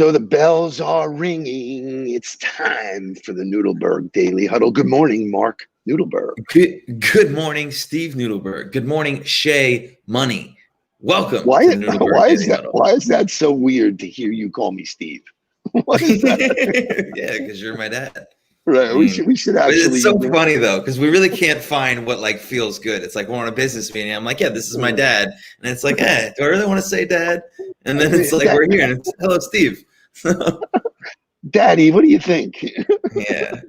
So the bells are ringing. It's time for the Nudelberg Daily Huddle. Good morning, Mark Nudelberg. Good morning, Steve Nudelberg. Good morning, Shay Money. Welcome Why to the Nudelberg Daily Huddle. Why is that so weird to hear you call me Steve? What is that? Yeah, because you're my dad. Right. We should actually. It's so funny though, because we really can't find what like feels good. It's like we're on a business meeting. I'm like, yeah, this is my dad, and it's like, do I really want to say dad? And then it's like we're here, and it's hello, Steve. Daddy, what do you think? Yeah.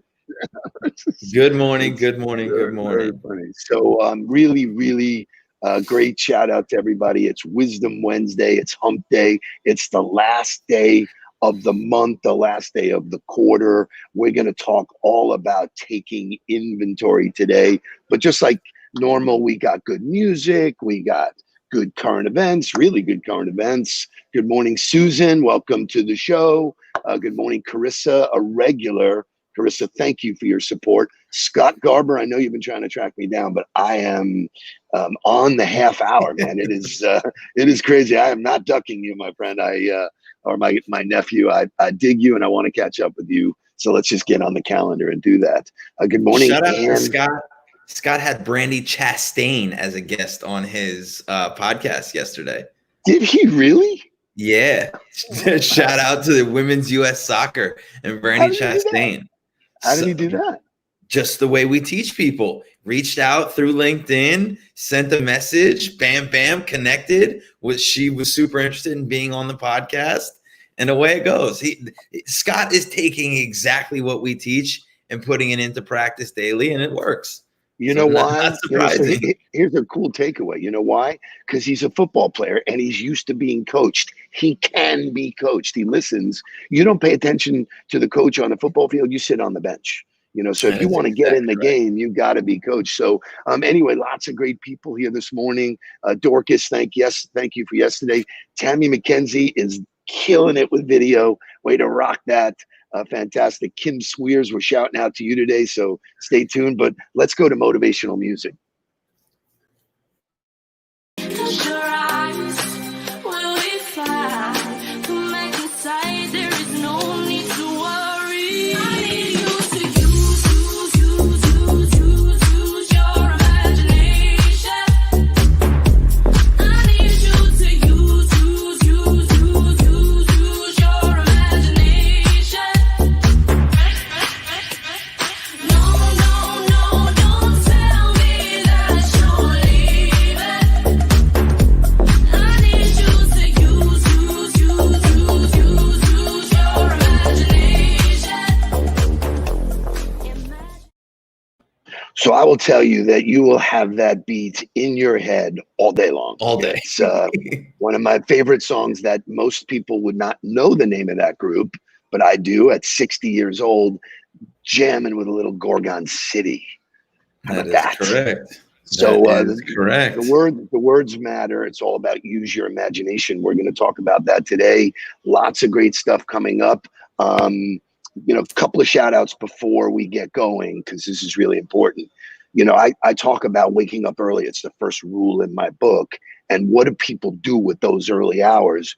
Good morning. Good morning. Good morning. So, really, great shout out to everybody. It's Wisdom Wednesday. It's Hump Day. It's the last day of the month, the last day of the quarter. We're going to talk all about taking inventory today. But just like normal, we got good music. We got good current events, really good current events. Good morning, Susan. Welcome to the show. Good morning, Carissa, a regular. Carissa, thank you for your support. Scott Garber, I know you've been trying to track me down, but I am on the half hour, man. It is crazy. I am not ducking you, my friend. Or my nephew. I dig you, and I want to catch up with you. So let's just get on the calendar and do that. Good morning. Shout out to Scott. Scott had Brandy Chastain as a guest on his podcast yesterday. Did he really? Yeah. Shout out to the women's U.S. soccer and Brandy Chastain. How did he do that? Just the way we teach people. Reached out through LinkedIn, sent a message, bam, bam, connected. She was super interested in being on the podcast, and away it goes. Scott is taking exactly what we teach and putting it into practice daily, and it works. You know why? Not surprising. Here's a cool takeaway. You know why? Because he's a football player and he's used to being coached. He can be coached. He listens. You don't pay attention to the coach on the football field. You sit on the bench. So if you want to get in the game, you got to be coached. So anyway, lots of great people here this morning. Dorcas, thank you for yesterday. Tammy McKenzie is killing it with video. Way to rock that. Fantastic. Kim Swears, we're shouting out to you today, so stay tuned. But let's go to motivational music. So I will tell you that you will have that beat in your head all day long. All day. It's one of my favorite songs that most people would not know the name of that group, but I do at 60 years old, jamming with a little Gorgon City. That is correct. So correct. The words matter. It's all about use your imagination. We're going to talk about that today. Lots of great stuff coming up. A couple of shout outs before we get going, because this is really important. I talk about waking up early. It's the first rule in my book. And what do people do with those early hours?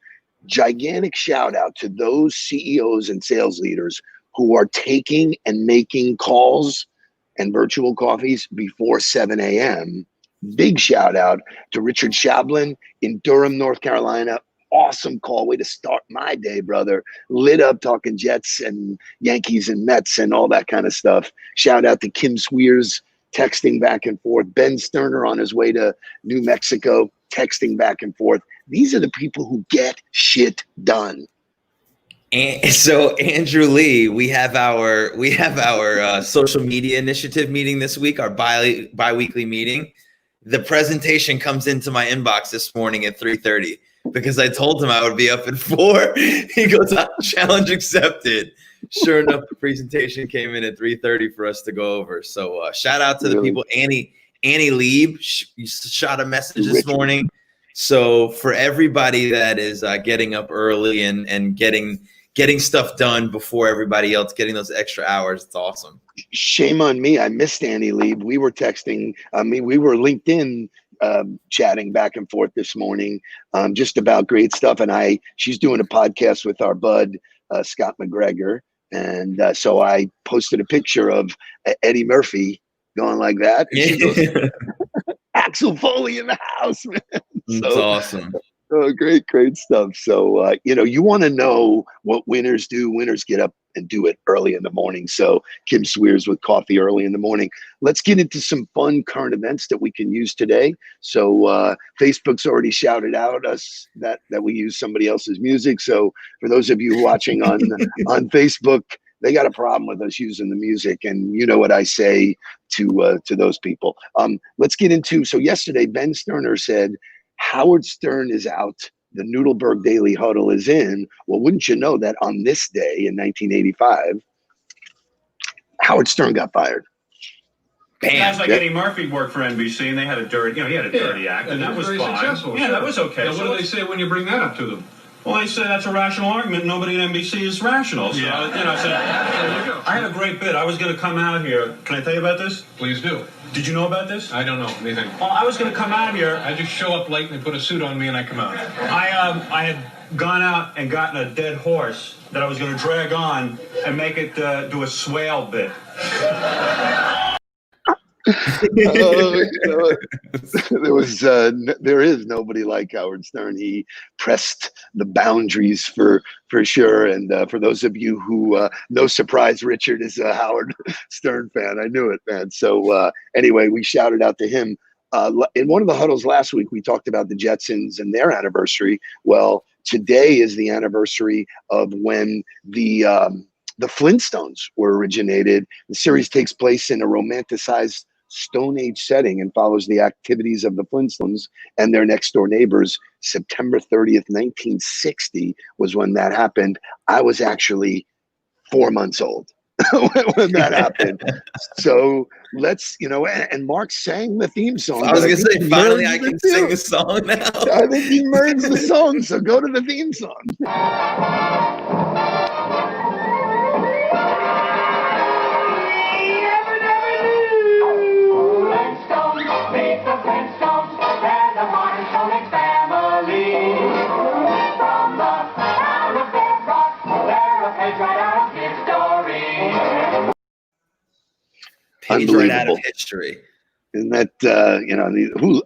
Gigantic shout out to those CEOs and sales leaders who are taking and making calls and virtual coffees before 7 a.m. Big shout out to Richard Shablin in Durham, North Carolina. Awesome call. Way to start my day, brother. Lit up talking Jets and Yankees and Mets and all that kind of stuff. Shout out to Kim Swears texting back and forth. Ben Sterner on his way to New Mexico texting back and forth. These are the people who get shit done. And so Andrew Lee, we have our social media initiative meeting this week, our bi-weekly meeting. The presentation comes into my inbox this morning at 3:30. Because I told him I would be up at 4. He goes, challenge accepted. Sure enough, the presentation came in at 3:30 for us to go over. So shout out to the people. Annie Lieb shot a message this morning. So for everybody that is getting up early and getting stuff done before everybody else, getting those extra hours, it's awesome. Shame on me. I missed Annie Lieb. We were texting. We were LinkedIn, chatting back and forth this morning, just about great stuff. And she's doing a podcast with our bud, Scott McGregor. And so I posted a picture of Eddie Murphy going like that. And she goes, Axel Foley in the house, man. That's awesome. Oh, great stuff. So, you want to know what winners do. Winners get up and do it early in the morning. So Kim Swears with coffee early in the morning. Let's get into some fun current events that we can use today. So Facebook's already shouted out us that we use somebody else's music. So for those of you watching on Facebook, they got a problem with us using the music. And you know what I say to those people. Let's get into, so yesterday, Ben Sterner said, Howard Stern is out. The Nudelberg Daily Huddle is in. Well, wouldn't you know that on this day in 1985, Howard Stern got fired. Bam. Guys like Eddie Murphy worked for NBC, and they had a dirty, he had a dirty act, and that was fine. Successful, yeah, sure. That was okay. Now, what do they say when you bring that up to them? Well, they say that's a rational argument. Nobody at NBC is rational. So, yeah. I had a great bit. I was going to come out here. Can I tell you about this? Please do. Did you know about this? I don't know anything. Well, I was going to come out here. I just show up late and they put a suit on me and I come out. I had gone out and gotten a dead horse that I was going to drag on and make it do a swale bit. There is nobody like Howard Stern. He pressed the boundaries for sure. And for those of you who, no surprise, Richard is a Howard Stern fan. I knew it, man. So anyway, we shouted out to him. In one of the huddles last week, we talked about the Jetsons and their anniversary. Well, today is the anniversary of when the Flintstones were originated. The series takes place in a romanticized Stone Age setting and follows the activities of the Flintstones and their next door neighbors. September 30th, 1960 was when that happened. I was actually 4 months old when that happened. So let's, and Mark sang the theme song. I was going to say, finally I can sing the song now. I think he merged the song. So go to the theme song. Page right out of history. Isn't that,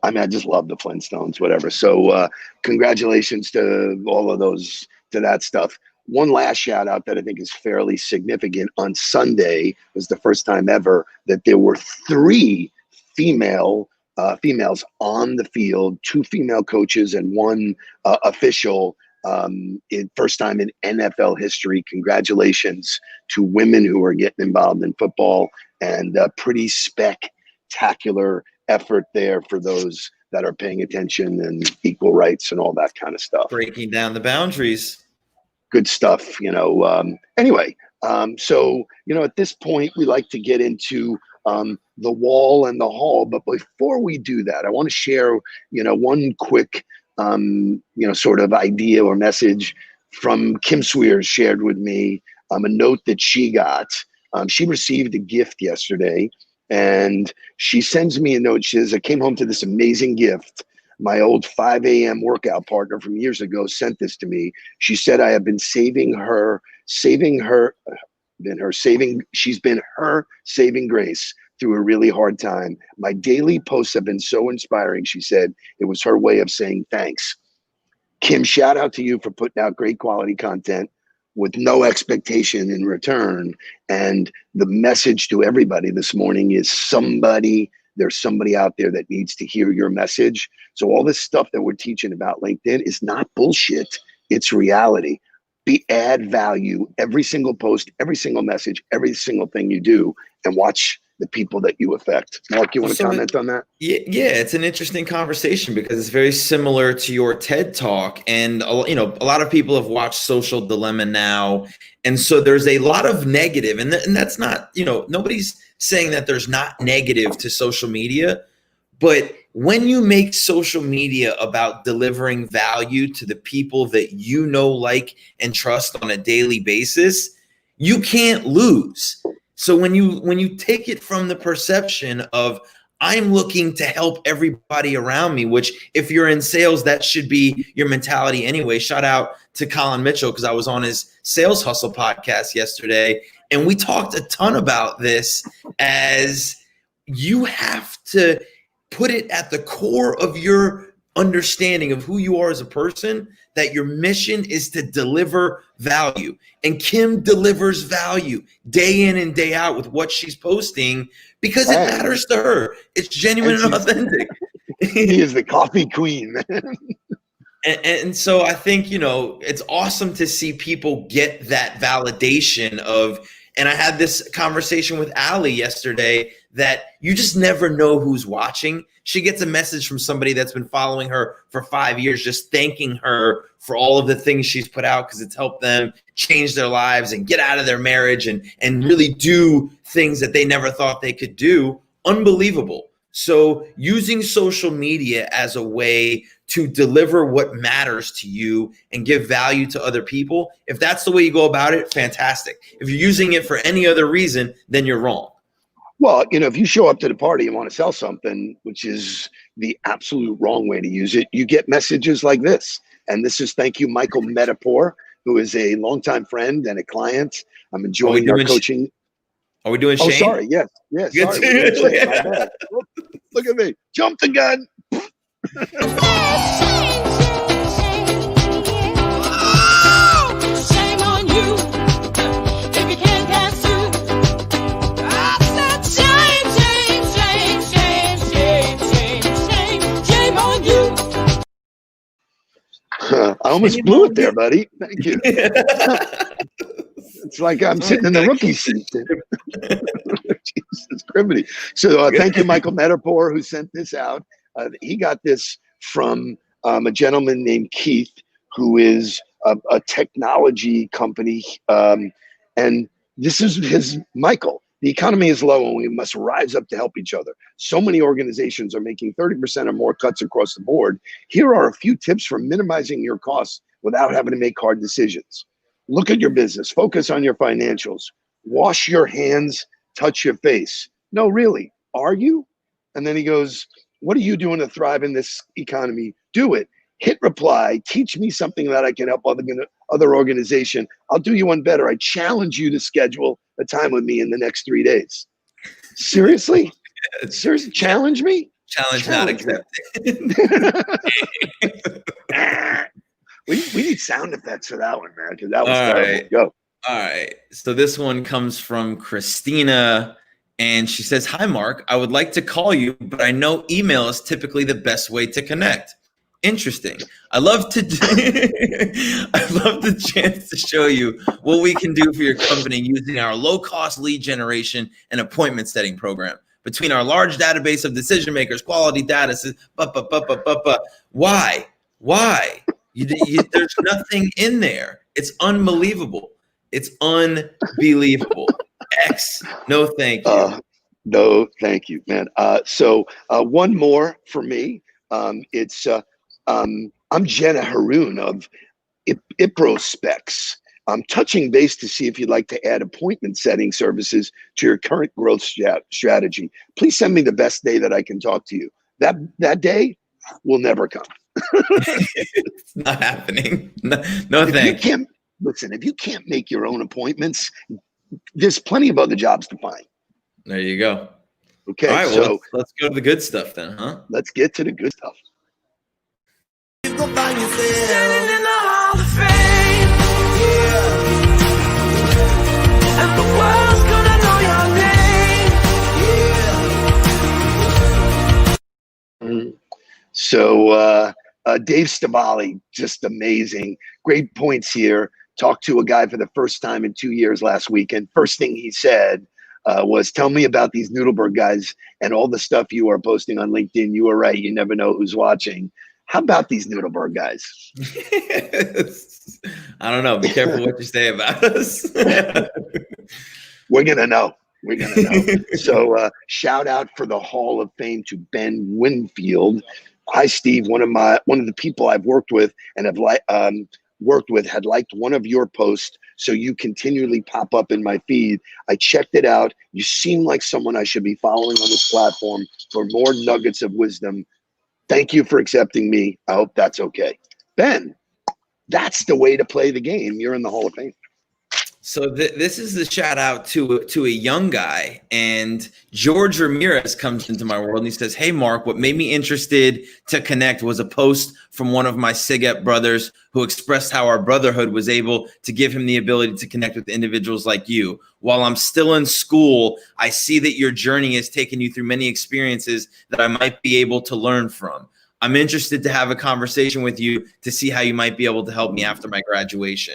I just love the Flintstones, whatever. So congratulations to all of those, to that stuff. One last shout out that I think is fairly significant. On Sunday was the first time ever that there were 3 females on the field, 2 female coaches and 1 official. First time in NFL history. Congratulations to women who are getting involved in football, and a pretty spectacular effort there for those that are paying attention and equal rights and all that kind of stuff. Breaking down the boundaries. Good stuff, Anyway, so, at this point, we like to get into the wall and the hall. But before we do that, I want to share, one quick sort of idea or message from Kim Swears shared with me, a note that she got. She received a gift yesterday, and she sends me a note. She says, I came home to this amazing gift. My old 5 a.m. workout partner from years ago sent this to me. She said, I have been she's been her saving grace through a really hard time. My daily posts have been so inspiring. She said it was her way of saying thanks. Kim, shout out to you for putting out great quality content with no expectation in return. And the message to everybody this morning is there's somebody out there that needs to hear your message. So all this stuff that we're teaching about LinkedIn is not bullshit. It's reality. Add value every single post, every single message, every single thing you do, and watch the people that you affect. Mark, you want to comment on that? Yeah, it's an interesting conversation because it's very similar to your TED Talk. And, a lot of people have watched Social Dilemma now. And so there's a lot of negative, and that's not, nobody's saying that there's not negative to social media. But when you make social media about delivering value to the people that like, and trust on a daily basis, you can't lose. So when you take it from the perception of, I'm looking to help everybody around me, which if you're in sales, that should be your mentality anyway. Shout out to Colin Mitchell, because I was on his Sales Hustle podcast yesterday, and we talked a ton about this, as you have to put it at the core of your understanding of who you are as a person, that your mission is to deliver value. And Kim delivers value day in and day out with what she's posting, because it matters to her. It's genuine and authentic. He is the coffee queen. And so I think, you know, it's awesome to see people get that validation of, and I had this conversation with Allie yesterday, that you just never know who's watching. She gets a message from somebody that's been following her for 5 years, just thanking her for all of the things she's put out, because it's helped them change their lives and get out of their marriage and really do things that they never thought they could do. Unbelievable. So using social media as a way to deliver what matters to you and give value to other people, if that's the way you go about it, fantastic. If you're using it for any other reason, then you're wrong. Well, you know, if you show up to the party and want to sell something, which is the absolute wrong way to use it, you get messages like this. And this is thank you, Michael Metapor, who is a longtime friend and a client. I'm enjoying our coaching. Are we doing Shane? Oh, sorry. Yes. Sorry. My bad. Look at me. Jump the gun. Shame on you if you can't pass through. I said shame on you. I almost blew it there, buddy. Thank you. It's like I'm sitting in the rookie seat. Jesus Christ. So thank you, Michael Metapor, who sent this out. He got this from a gentleman named Keith, who is a technology company. And this is his Michael. The economy is low and we must rise up to help each other. So many organizations are making 30% or more cuts across the board. Here are a few tips for minimizing your costs without having to make hard decisions. Look at your business. Focus on your financials. Wash your hands. Touch your face. No, really, are you? And then he goes, what are you doing to thrive in this economy? Do it. Hit reply. Teach me something that I can help other organization. I'll do you one better. I challenge you to schedule a time with me in the next 3 days. Seriously? Seriously? Challenge me? Challenge not accepted. We need sound effects for that one, man, because that was terrible. Right. Go. All right. So this one comes from Christina, and she says, "Hi, Mark. I would like to call you, but I know email is typically the best way to connect. Interesting. I love the chance to show you what we can do for your company using our low-cost lead generation and appointment setting program. Between our large database of decision makers, quality data, why? There's nothing in there. It's unbelievable. It's unbelievable. X, no thank you. No thank you, man. So one more for me. I'm Jenna Haroon of Iprospecs. I'm touching base to see if you'd like to add appointment setting services to your current growth strategy. Please send me the best day that I can talk to you. That day will never come. It's not happening. No thanks. Listen, if you can't make your own appointments, there's plenty of other jobs to find. There you go. Okay, all right, so well, let's go to the good stuff then, huh? Let's get to the good stuff. Standing in the Hall of Fame. Yeah. And the world's gonna know your name. So Dave Stavali, just amazing. Great points here. Talked to a guy for the first time in 2 years last week, and first thing he said was, tell me about these Nudelberg guys and all the stuff you are posting on LinkedIn. You are right. You never know who's watching. How about these Nudelberg guys? I don't know. Be careful what you say about us. We're going to know. We're going to know. So shout out for the Hall of Fame to Ben Winfield. Hi, Steve. One of the people I've worked with and have had liked one of your posts so you continually pop up in my feed. I checked it out. You seem like someone I should be following on this platform for more nuggets of wisdom. Thank you for accepting me. I hope that's okay. Ben, that's the way to play the game. You're in the Hall of Fame. So this is the shout out to a young guy, and George Ramirez comes into my world and he says, "Hey Mark, what made me interested to connect was a post from one of my Siget brothers who expressed how our brotherhood was able to give him the ability to connect with individuals like you. While I'm still in school, I see that your journey has taken you through many experiences that I might be able to learn from. I'm interested to have a conversation with you to see how you might be able to help me after my graduation."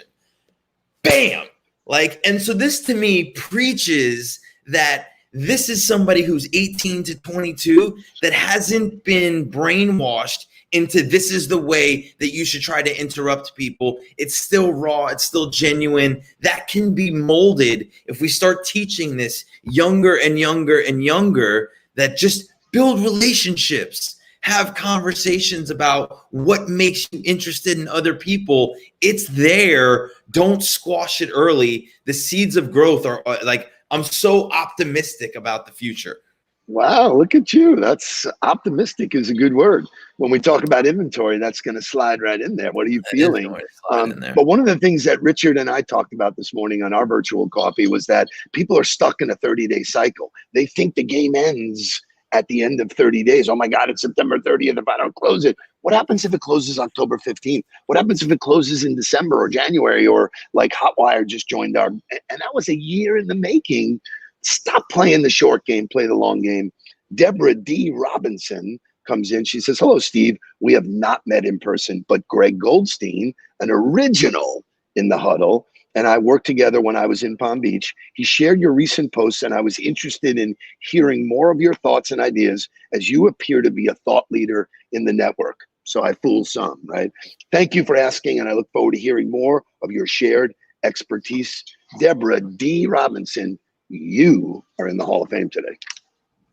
Bam! Like, and so this to me preaches that this is somebody who's 18 to 22 that hasn't been brainwashed into this is the way that you should try to interrupt people. It's still raw. It's still genuine. That can be molded if we start teaching this younger and younger and younger, that just build relationships. Have conversations about what makes you interested in other people. It's there. Don't squash it early. The seeds of growth are like, I'm so optimistic about the future. Wow, look at you. That's optimistic is a good word. When we talk about inventory, that's going to slide right in there. What are you feeling? But one of the things that Richard and I talked about this morning on our virtual coffee was that people are stuck in a 30-day cycle. They think the game ends at the end of 30 days. Oh my God, it's September 30th if I don't close it. What happens if it closes October 15th? What happens if it closes in December or January, or like Hotwire just joined our, and that was a year in the making. Stop playing the short game, play the long game. Deborah D. Robinson comes in. She says, "Hello, Steve. We have not met in person, but Greg Goldstein, an original in the Huddle, and I worked together when I was in Palm Beach. He shared your recent posts, and I was interested in hearing more of your thoughts and ideas, as you appear to be a thought leader in the network." So I fooled some, right? Thank you for asking, and I look forward to hearing more of your shared expertise. Deborah D. Robinson, you are in the Hall of Fame today.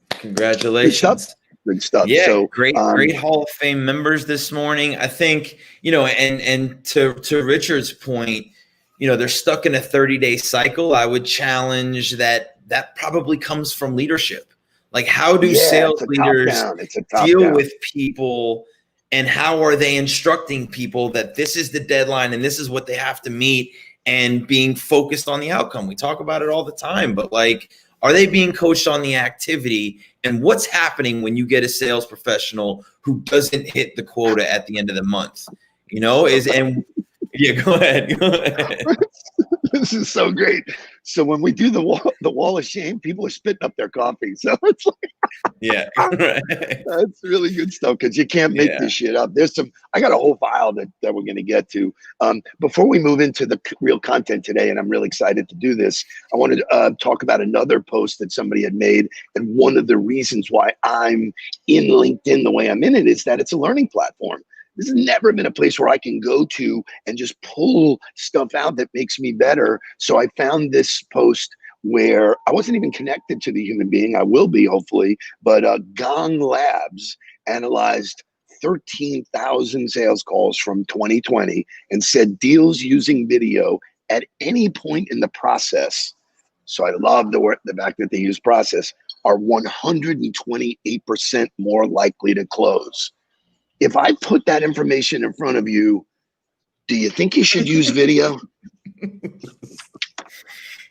Congratulations. Good stuff. Yeah, so, great Hall of Fame members this morning. I think, and to Richard's point, they're stuck in a 30-day cycle. I would challenge that probably comes from leadership. Like, how do sales leaders deal with people, and how are they instructing people that this is the deadline and this is what they have to meet, and being focused on the outcome? We talk about it all the time, but like, are they being coached on the activity, and what's happening when you get a sales professional who doesn't hit the quota at the end of the month? Go ahead. This is so great. So when we do the wall of shame, people are spitting up their coffee. So it's like, yeah, right. That's really good stuff, because you can't make this shit up. I got a whole file that we're going to get to. Before we move into the real content today, and I'm really excited to do this, I wanted to talk about another post that somebody had made. And one of the reasons why I'm in LinkedIn the way I'm in it is that it's a learning platform. This has never been a place where I can go to and just pull stuff out that makes me better. So I found this post where I wasn't even connected to the human being. I will be, hopefully. But Gong Labs analyzed 13,000 sales calls from 2020 and said deals using video at any point in the process. So I love the fact that they use process, are 128% more likely to close. If I put that information in front of you, do you think you should use video?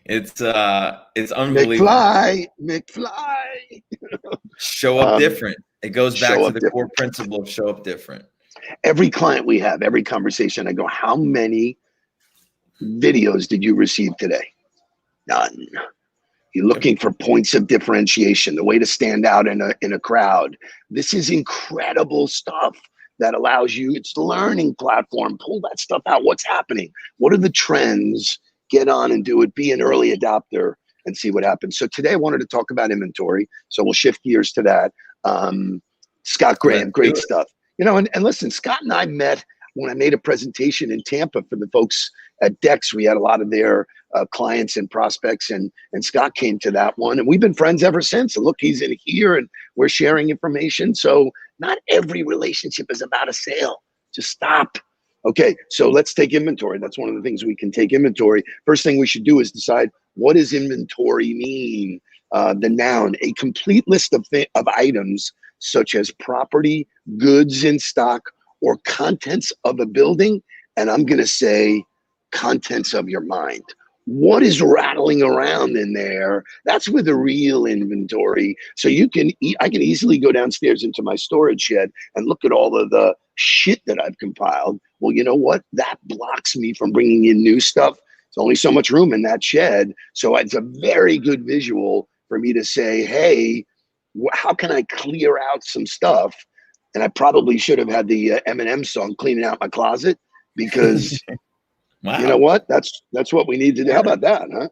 It's unbelievable. McFly. Show up different. It goes back to the core principle of show up different. Every client we have, every conversation, I go, how many videos did you receive today? None. You're looking for points of differentiation, the way to stand out in a crowd. This is incredible stuff that allows you, it's the learning platform. Pull that stuff out. What's happening? What are the trends? Get on and do it. Be an early adopter and see what happens. So today I wanted to talk about inventory. So we'll shift gears to that. Scott Graham, great stuff. And listen, Scott and I met when I made a presentation in Tampa for the folks at Dex. We had a lot of their clients and prospects, and Scott came to that one, and we've been friends ever since. And look, he's in here and we're sharing information. So not every relationship is about a sale. Just stop. Okay, so let's take inventory. That's one of the things we can take inventory. First thing we should do is decide, what does inventory mean? The noun, a complete list of items such as property, goods in stock, or contents of a building. And I'm going to say contents of your mind. What is rattling around in there? That's with a real inventory. So I can easily go downstairs into my storage shed and look at all of the shit that I've compiled. Well, you know what? That blocks me from bringing in new stuff. There's only so much room in that shed. So it's a very good visual for me to say, hey, how can I clear out some stuff? And I probably should have had the Eminem song, Cleaning Out My Closet, because Wow. you know what? That's what we need to do. How about that, huh?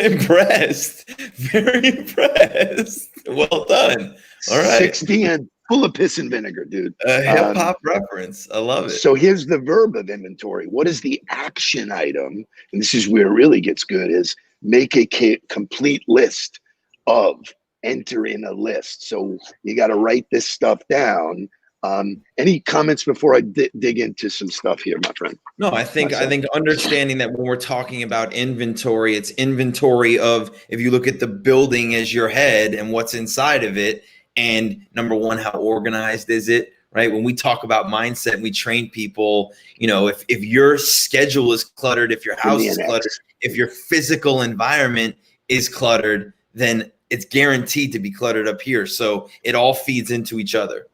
Impressed. Very impressed. Well done. All right. 60 and full of piss and vinegar, dude. A hip hop reference. I love it. So here's the verb of inventory. What is the action item? And this is where it really gets good, is make a complete list of, enter in a list. So you got to write this stuff down. Any comments before I dig into some stuff here, my friend? No, I think understanding that when we're talking about inventory, it's inventory of, if you look at the building as your head and what's inside of it, and number one, how organized is it, right? When we talk about mindset, we train people, you know, if your schedule is cluttered, if your house is cluttered, if your physical environment is cluttered, then it's guaranteed to be cluttered up here. So it all feeds into each other.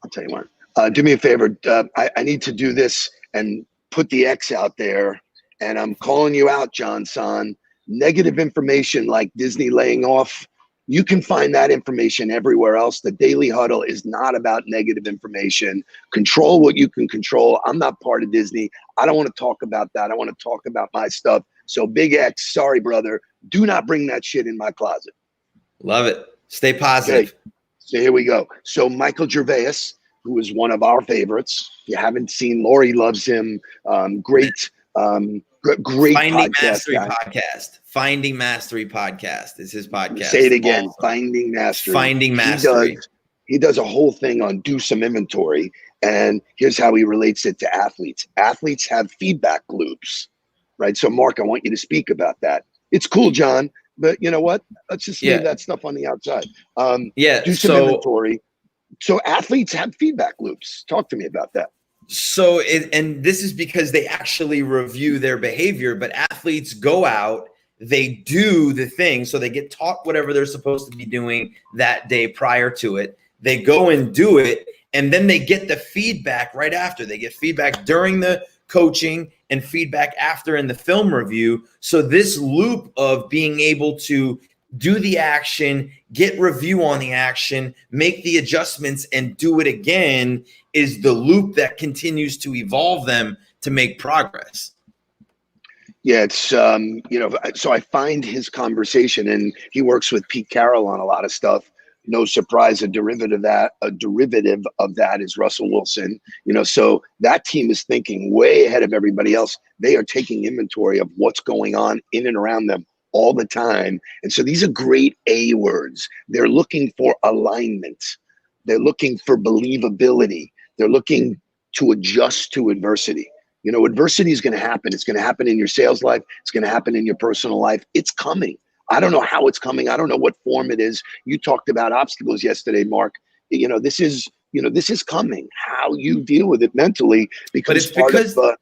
I'll tell you what, do me a favor. I need to do this and put the X out there, and I'm calling you out, John San. Negative information like Disney laying off, you can find that information everywhere else. The Daily Huddle is not about negative information. Control what you can control. I'm not part of Disney. I don't want to talk about that. I want to talk about my stuff. So Big X, sorry, brother, do not bring that shit in my closet. Love it. Stay positive. Okay. So here we go. So Michael Gervais, who is one of our favorites. If you haven't seen, Lori loves him. Great Finding podcast Mastery guy. Podcast. Finding Mastery Podcast is his podcast. Say it again. Awesome. Finding Mastery. Finding Mastery. He does a whole thing on do some inventory. And here's how he relates it to athletes. Athletes have feedback loops, right? So Mark, I want you to speak about that. It's cool, John, but you know what? Let's just leave that stuff on the outside. Do some inventory. So athletes have feedback loops. Talk to me about that. So, and this is because they actually review their behavior, but athletes go out, they do the thing. So they get taught whatever they're supposed to be doing that day prior to it. They go and do it, and then they get the feedback right after. They get feedback during the coaching and feedback after in the film review. So this loop of being able to do the action, get review on the action, make the adjustments, and do it again is the loop that continues to evolve them to make progress. Yeah, it's so I find his conversation, and he works with Pete Carroll on a lot of stuff. No surprise, a derivative of that is Russell Wilson. So that team is thinking way ahead of everybody else. They are taking inventory of what's going on in and around them all the time. And so these are great A words. They're looking for alignment. They're looking for believability. They're looking to adjust to adversity. Adversity is going to happen. It's going to happen in your sales life. It's going to happen in your personal life. It's coming. I don't know how it's coming. I don't know what form it is. You talked about obstacles yesterday, Mark. This is coming. How you deal with it mentally becomes part of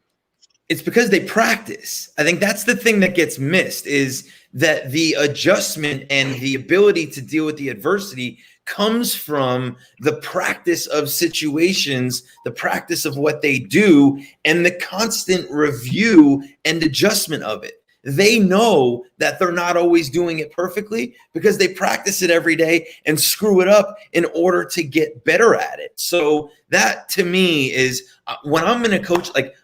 it's because they practice. I think that's the thing that gets missed, is that the adjustment and the ability to deal with the adversity comes from the practice of situations, the practice of what they do, and the constant review and adjustment of it. They know that they're not always doing it perfectly because they practice it every day and screw it up in order to get better at it. So that to me is when I'm in a coach, like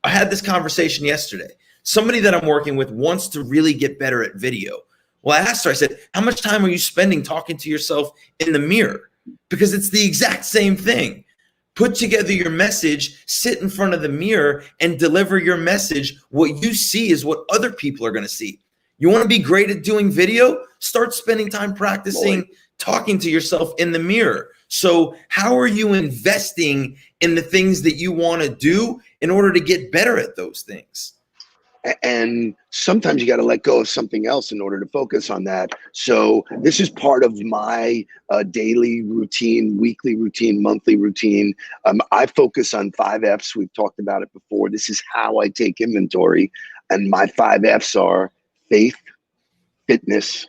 I had this conversation yesterday. Somebody that I'm working with wants to really get better at video. Well, I asked her, I said, how much time are you spending talking to yourself in the mirror? Because it's the exact same thing. Put together your message, sit in front of the mirror and deliver your message. What you see is what other people are going to see. You want to be great at doing video? Start spending time practicing talking to yourself in the mirror. So how are you investing in the things that you want to do in order to get better at those things. And sometimes you got to let go of something else in order to focus on that. So this is part of my daily routine, weekly routine, monthly routine. I focus on 5 F's. We've talked about it before. This is how I take inventory. And my 5 F's are faith, fitness,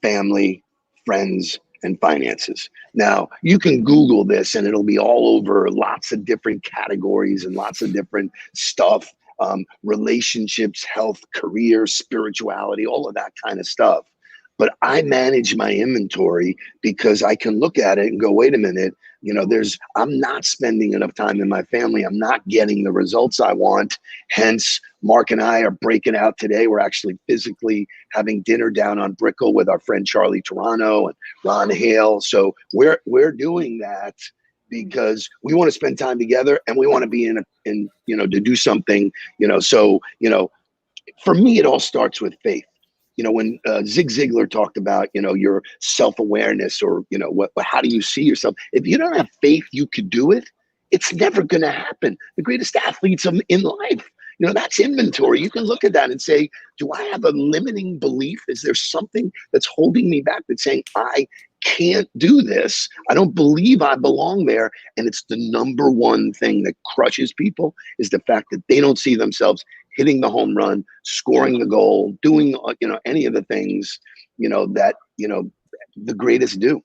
family, friends, and finances. Now, you can Google this and it'll be all over lots of different categories and lots of different stuff. Relationships, health, career, spirituality, all of that kind of stuff. But I manage my inventory because I can look at it and go, wait a minute, I'm not spending enough time in my family. I'm not getting the results I want. Hence, Mark and I are breaking out today. We're actually physically having dinner down on Brickell with our friend Charlie Toronto and Ron Hale. So we're doing that because we want to spend time together and we want to be to do something, so, for me, it all starts with faith. When Zig Ziglar talked about, your self-awareness or, how do you see yourself? If you don't have faith you could do it, it's never going to happen. The greatest athletes in life, that's inventory. You can look at that and say, do I have a limiting belief? Is there something that's holding me back that's saying I can't do this? I don't believe I belong there. And it's the number one thing that crushes people is the fact that they don't see themselves hitting the home run, scoring the goal, doing, any of the things, that, the greatest do.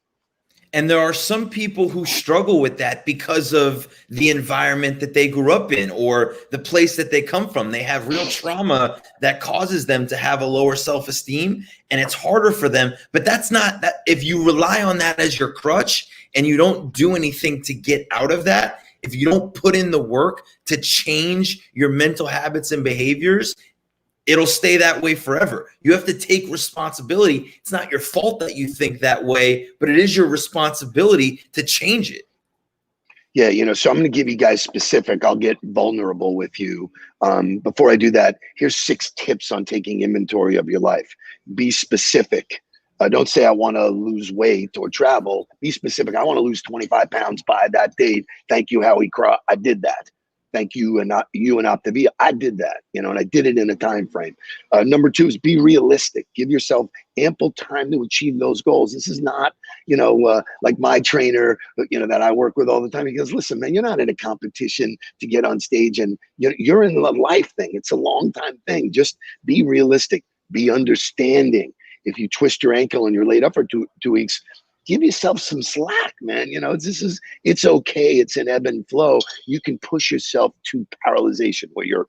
And there are some people who struggle with that because of the environment that they grew up in or the place that they come from. They have real trauma that causes them to have a lower self-esteem, and it's harder for them. But that's not that. If you rely on that as your crutch and you don't do anything to get out of that, if you don't put in the work to change your mental habits and behaviors, it'll stay that way forever. You have to take responsibility. It's not your fault that you think that way, but it is your responsibility to change it. Yeah, so I'm going to give you guys specific. I'll get vulnerable with you. Before I do that, here's 6 tips on taking inventory of your life. Be specific. Don't say I want to lose weight or travel. Be specific. I want to lose 25 pounds by that date. Thank you, Howie Craw. I did that. Thank you, and you and Optavia. I did that, and I did it in a time frame. Number 2 is be realistic. Give yourself ample time to achieve those goals. This is not, like my trainer, that I work with all the time. He goes, listen, man, you're not in a competition to get on stage, and you're in the life thing. It's a long time thing. Just be realistic. Be understanding. If you twist your ankle and you're laid up for two weeks, give yourself some slack, man. It's okay. It's an ebb and flow. You can push yourself to paralyzation where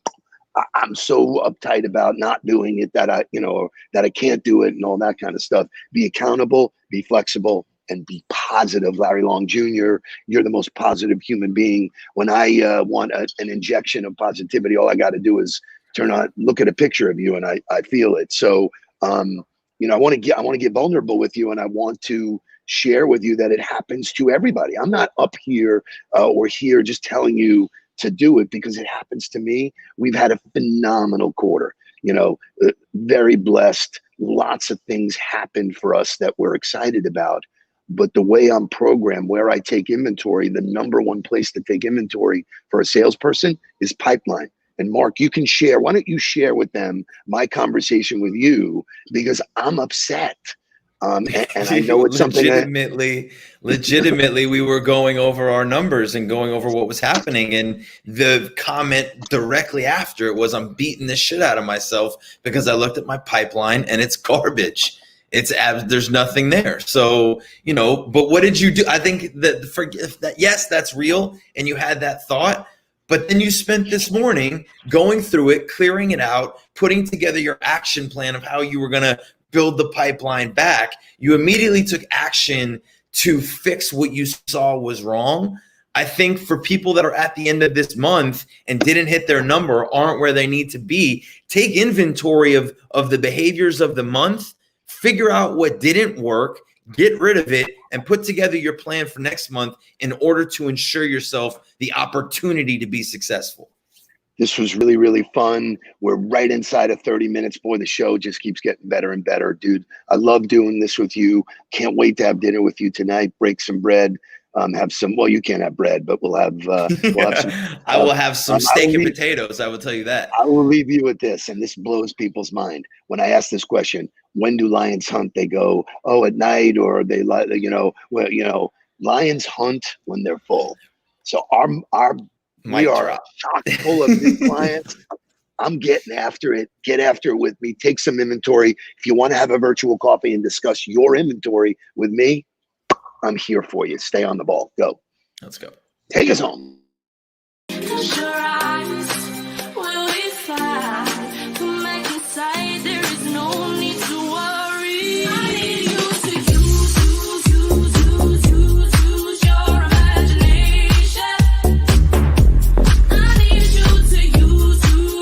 I'm so uptight about not doing it that I can't do it and all that kind of stuff. Be accountable, be flexible, and be positive. Larry Long Jr., you're the most positive human being. When I want an injection of positivity, all I got to do is look at a picture of you and I feel it. So, I want to get vulnerable with you, and I want to share with you that it happens to everybody. I'm not up here or here just telling you to do it because it happens to me. We've had a phenomenal quarter, very blessed. Lots of things happened for us that we're excited about. But the way I'm programmed, where I take inventory, the number one place to take inventory for a salesperson is pipeline. And Mark, you can share. Why don't you share with them my conversation with you? Because I'm upset. And I know it's something legitimately, we were going over our numbers and going over what was happening. And the comment directly after it was, I'm beating the shit out of myself because I looked at my pipeline and it's garbage. There's nothing there. So, but what did you do? I think that yes, that's real. And you had that thought. But then you spent this morning going through it, clearing it out, putting together your action plan of how you were going to build the pipeline back. You immediately took action to fix what you saw was wrong. I think for people that are at the end of this month and didn't hit their number, aren't where they need to be, take inventory of the behaviors of the month, figure out what didn't work, get rid of it, and put together your plan for next month in order to ensure yourself the opportunity to be successful. This was really, really fun. We're right inside of 30 minutes. Boy, the show just keeps getting better and better, dude. I love doing this with you. Can't wait to have dinner with you tonight, break some bread. have some. Well, you can't have bread, but we'll have some. I will have some I steak will and leave- potatoes. I will tell you that. I will leave you with this, and this blows people's mind. When I ask this question, when do lions hunt? They go, oh, at night, or they like, lions hunt when they're full. So we Mic are drop. chock full of new clients. I'm getting after it. Get after it with me. Take some inventory. If you want to have a virtual coffee and discuss your inventory with me, I'm here for you. Stay on the ball. Go. Let's go. Take us home. Close your eyes.